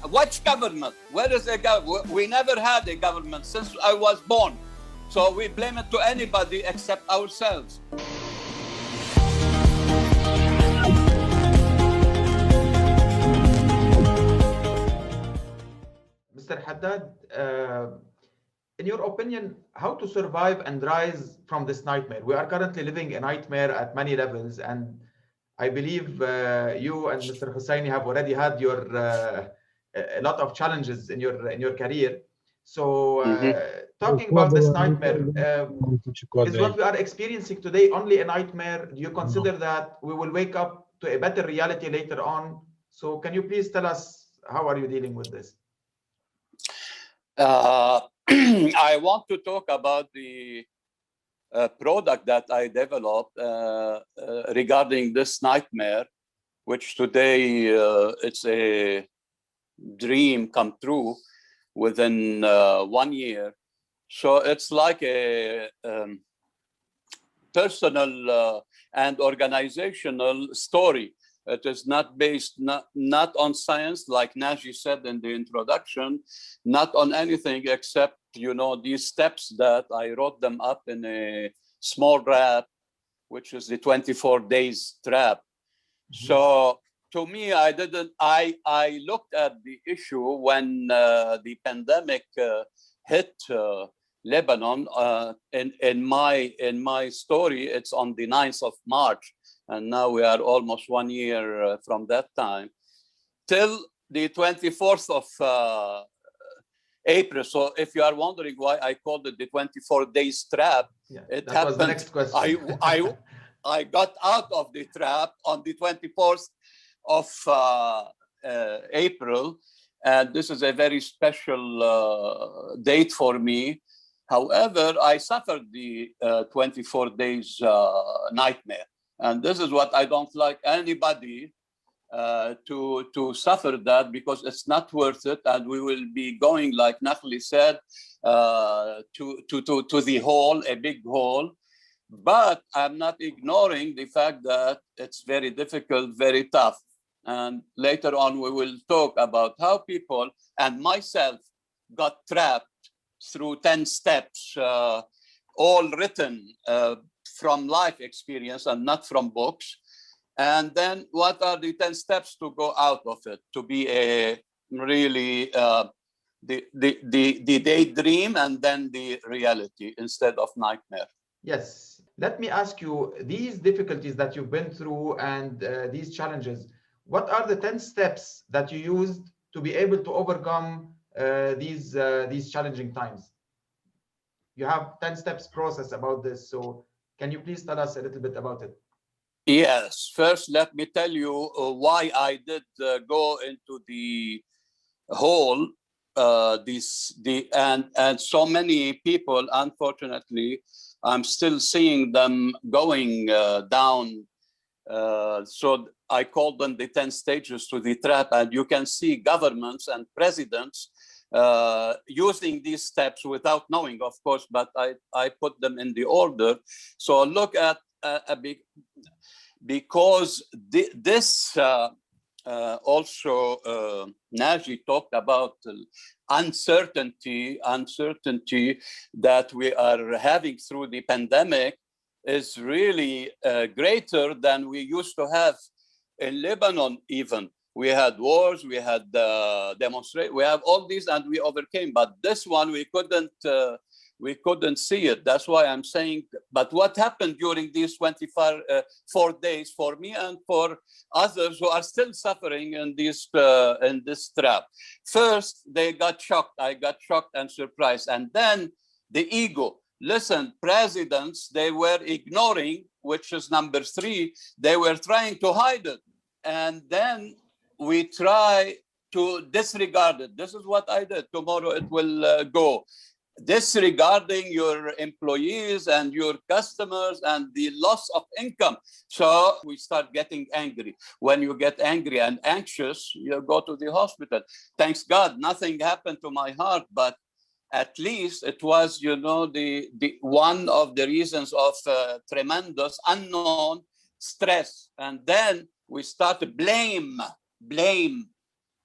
Which government? Where is the government? We never had a government since I was born. So we blame it to anybody except ourselves. Mr. Haddad, in your opinion, how to survive and rise from this nightmare? We are currently living a nightmare at many levels, and I believe you and Mr. Husseini have already had your a lot of challenges in your career. So, talking about this nightmare, is what we are experiencing today only a nightmare? Do you consider that we will wake up to a better reality later on? So, can you please tell us how are you dealing with this? I want to talk about the product that I developed regarding this nightmare, which today it's a dream come true within 1 year. So it's like a personal and organizational story. It is not based not on science, like Naji said in the introduction, not on anything except, these steps that I wrote them up in a small rap, which is the 24 days trap. Mm-hmm. So to me, I looked at the issue when the pandemic hit Lebanon. In my story, it's on the 9th of March. And now we are almost 1 year from that time, till the 24th of April. So if you are wondering why I called it the 24 days trap, it happened. Was the next question. I got out of the trap on the 24th of April. And this is a very special date for me. However, I suffered the 24 days nightmare. And this is what I don't like anybody to suffer that, because it's not worth it. And we will be going, like Nakhli said, to the hole, a big hole. But I'm not ignoring the fact that it's very difficult, very tough. And later on, we will talk about how people and myself got trapped through 10 steps, all written from life experience and not from books. And then what are the 10 steps to go out of it, to be a really the daydream and then the reality instead of nightmare. Yes. Let me ask you, these difficulties that you've been through and these challenges, what are the 10 steps that you used to be able to overcome these challenging times? You have 10 steps process about this. So can you please tell us a little bit about it? Yes. First, let me tell you why I did go into the hole. And so many people, unfortunately, I'm still seeing them going down. So I call them the 10 stages to the trap. And you can see governments and presidents using these steps without knowing, of course, but I put them in the order. So look at because this also Naji talked about uncertainty that we are having through the pandemic is really greater than we used to have in Lebanon. Even we had wars, we had demonstrations, we have all these, and we overcame. But this one we couldn't see it. That's why I'm saying. But what happened during these 4 days for me and for others who are still suffering in this trap? First, they got shocked. I got shocked and surprised, and then the ego. Listen, presidents, they were ignoring, which is number 3. They were trying to hide it, and then we try to disregard it. This is what I did. Tomorrow it will go. Disregarding your employees and your customers and the loss of income. So we start getting angry. When you get angry and anxious, you go to the hospital. Thanks God, nothing happened to my heart, but at least it was, the one of the reasons of tremendous unknown stress. And then we start to blame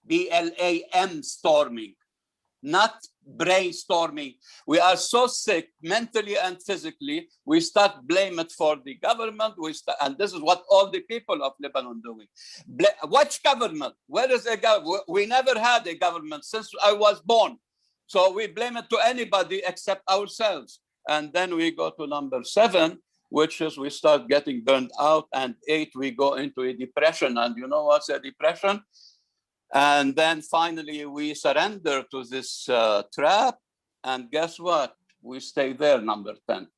BLAM storming, not brainstorming. We are so sick mentally and physically, we start blame it for the government. And this is what all the people of Lebanon doing. Which government? Where is a government? We never had a government since I was born. So we blame it to anybody except ourselves. And then we go to number 7, which is we start getting burned out. And 8, we go into a depression. And you know what's a depression? And then finally, we surrender to this trap. And guess what? We stay there, number 10.